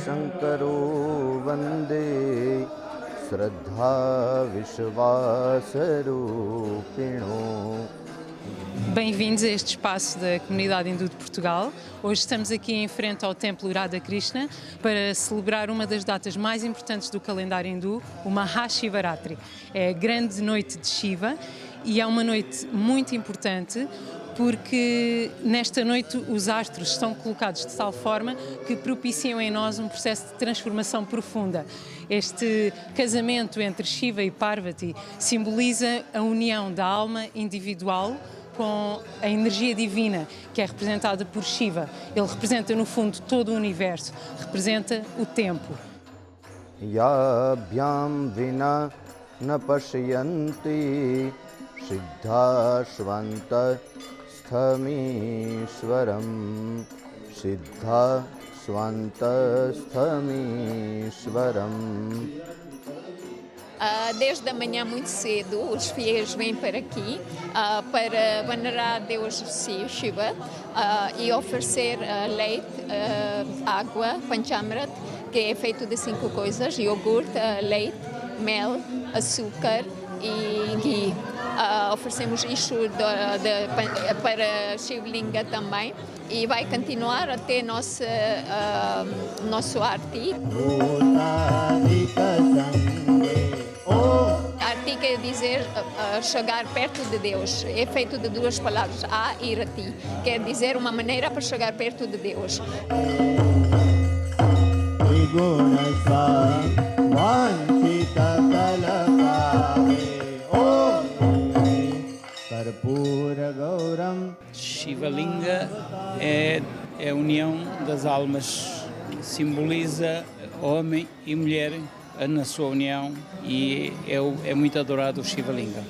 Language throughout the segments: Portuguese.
शंकरो वंदे श्रद्धा विश्वासरूपिणो. Bem-vindos a este espaço da Comunidade Hindu de Portugal. Hoje estamos aqui em frente ao Templo Radha Krishna para celebrar uma das datas mais importantes do calendário hindu, o Mahashivaratri. É a grande noite de Shiva e é uma noite muito importante porque nesta noite os astros estão colocados de tal forma que propiciam em nós um processo de transformação profunda. Este casamento entre Shiva e Parvati simboliza a união da alma individual com a energia divina, que é representada por Shiva. Ele representa, no fundo, todo o universo, representa o tempo. Yabhyam vina na pashyanti siddhashvanta sthamishwaram siddhashvanta sthamishwaram. Desde a manhã muito cedo, os fiéis vêm para aqui para venerar Deus Shiva e oferecer leite, água, panchamrit, que é feito de 5 coisas: iogurte, leite, mel, açúcar e ghee. Oferecemos isto para Shivlinga também e vai continuar até nosso arti. Arti quer dizer chegar perto de Deus. É feito de 2 palavras, A e Rati. Quer dizer uma maneira para chegar perto de Deus. Shivalinga é a união das almas, simboliza homem e mulher na sua união e é muito adorado o Shivalinga.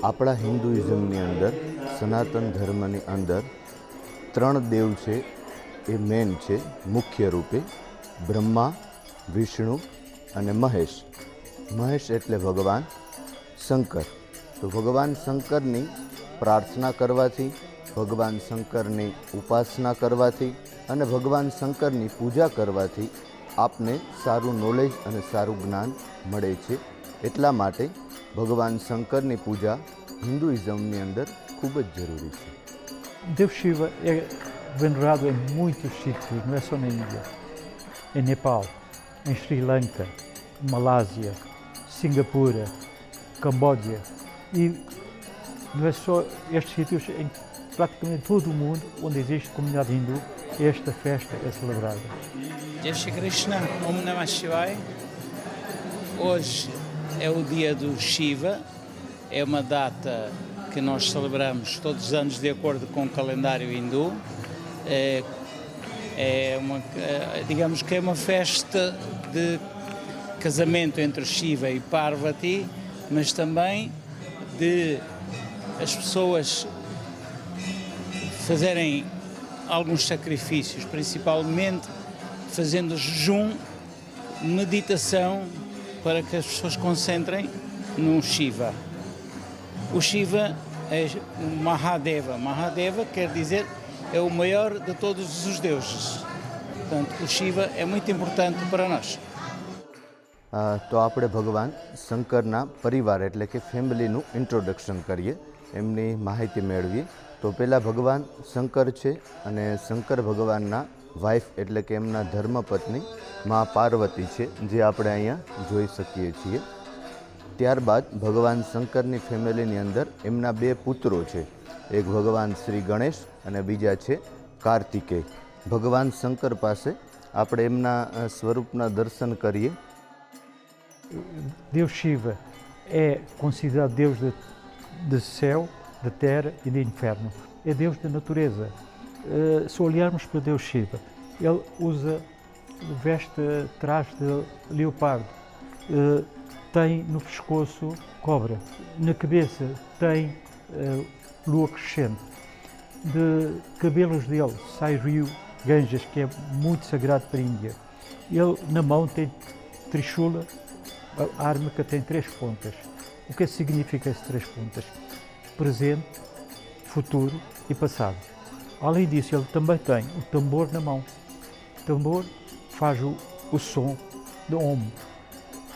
આપણા હિન્દુઇઝમની અંદર સનાતન ધર્મની અંદર 3 દેવ છે એ મેન છે મુખ્ય રૂપે બ્રહ્મા, વિષ્ણુ અને મહેશ. મહેશ એટલે ભગવાન શંકર. તો ભગવાન શંકરની પ્રાર્થના કરવાથી, ભગવાન શંકરની ઉપાસના કરવાથી અને ભગવાન શંકરની પૂજા કરવાથી આપને સારું નોલેજ અને સારું જ્ઞાન મળે છે. એટલા માટે ભગવાન શંકરની પૂજા હિન્દુઇઝમની અંદર ખૂબ જ જરૂરી છે. Deus Shiva é venerado em muitos sítios, não é só na Índia. Em Nepal, em Sri Lanka, Malásia, Singapura, Camboja. E não é só estes sítios, em praticamente todo o mundo onde existe comunidade hindu, esta festa é celebrada. Jai Shri Krishna, Om Namah Shivaya. Hoje é o dia do Shiva, é uma data que nós celebramos todos os anos de acordo com o calendário hindu. Digamos que é uma festa de casamento entre Shiva e Parvati, mas também de as pessoas fazerem alguns sacrifícios, principalmente fazendo jejum, meditação, para que as pessoas concentrem no Shiva. O Shiva é o Mahadeva. Mahadeva quer dizer é o maior de todos os deuses. Portanto, o Shiva é muito importante para nós. તો આપણે ભગવાન શંકરના પરિવાર એટલે કે ફેમિલીનું ઇન્ટ્રોડક્શન કરીએ, એમની માહિતી મેળવીએ. તો પહેલાં ભગવાન શંકર છે અને શંકર ભગવાનના વાઇફ એટલે કે એમના ધર્મપત્ની મા પાર્વતી છે, જે આપણે અહીંયા જોઈ શકીએ છીએ. ત્યારબાદ ભગવાન શંકરની ફેમિલીની અંદર એમના 2 પુત્રો છે, એક ભગવાન શ્રી ગણેશ અને બીજા છે કાર્તિકેય. ભગવાન શંકર પાસે આપણે એમના સ્વરૂપના દર્શન કરીએ. Deus Shiva é considerado Deus do céu, da terra e do inferno. É Deus da natureza. Se olharmos para Deus Shiva, ele veste traje de leopardo, tem no pescoço cobra, na cabeça tem lua crescente. De cabelos dele sai o rio Ganges, que é muito sagrado para a Índia. Ele na mão tem Trishula, a arma que tem 3 pontas. O que significa essas 3 pontas? Presente, futuro e passado. Além disso, ele também tem o tambor na mão. tambor faz o som de Om.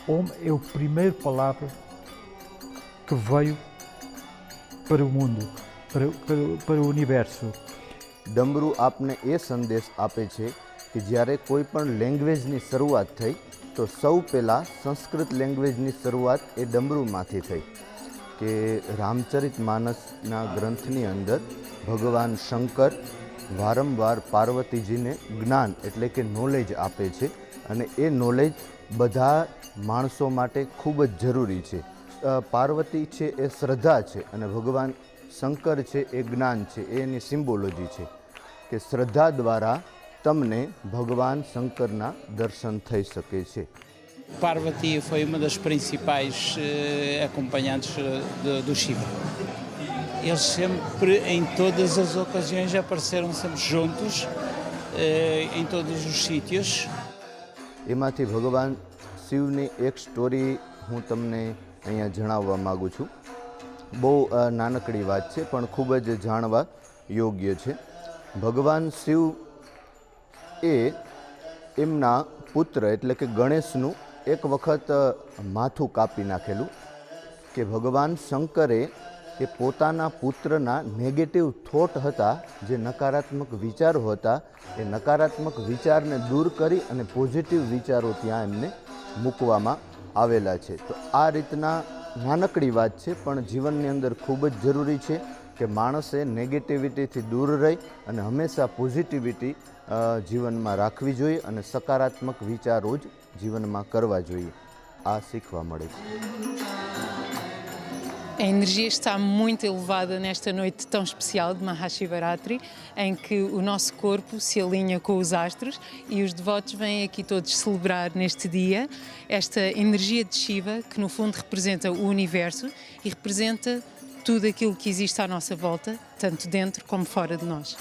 Om é a primeira palavra que veio para o mundo, para o universo. ડમરૂ આપને એ સંદેશ આપે છે કે જ્યારે કોઈ પણ લેંગ્વેજની શરૂઆત થઈ તો સૌ પહેલાં સંસ્કૃત લેંગ્વેજની શરૂઆત એ ડમરૂમાંથી થઈ. કે રામચરિત માનસના ગ્રંથની અંદર ભગવાન શંકર વારંવાર પાર્વતીજીને જ્ઞાન એટલે કે નોલેજ આપે છે અને એ નોલેજ બધા માણસો માટે ખૂબ જ જરૂરી છે. પાર્વતી છે એ શ્રદ્ધા છે અને ભગવાન શંકર છે એ જ્ઞાન છે, એ એની સિમ્બોલોજી છે કે શ્રદ્ધા દ્વારા તમને ભગવાન શંકરના દર્શન થઈ શકે છે. Parvati foi uma das principais acompanhantes do Shiva. Eles sempre, em todas as ocasiões, apareceram sempre juntos, em todos os sítios. એમાંથી ભગવાન શિવની એક સ્ટોરી હું તમને અહીંયા જણાવવા માગું છું. બહુ નાનકડી વાત છે પણ ખૂબ જ જાણવા યોગ્ય છે. ભગવાન શિવ એ એમના પુત્ર એટલે કે ગણેશનું એક વખત માથું કાપી નાખેલું. કે ભગવાન શંકરે એ પોતાના પુત્રના નેગેટિવ થોટ હતા, જે નકારાત્મક વિચારો હતા, એ નકારાત્મક વિચારને દૂર કરી અને પોઝિટિવ વિચારો ત્યાં એમને મૂકવામાં આવેલા છે. તો આ રીતના નાનકડી વાત છે પણ જીવનની અંદર ખૂબ જ જરૂરી છે કે માણસે નેગેટિવિટીથી દૂર રહી અને હંમેશા પોઝિટિવિટી જીવનમાં રાખવી જોઈએ અને સકારાત્મક વિચારો જ જીવનમાં કરવા જોઈએ. આ શીખવા મળે છે. A energia está muito elevada nesta noite tão especial de Mahashivaratri, em que o nosso corpo se alinha com os astros e os devotos vêm aqui todos celebrar neste dia esta energia de Shiva, que no fundo representa o universo e representa tudo aquilo que existe à nossa volta, tanto dentro como fora de nós.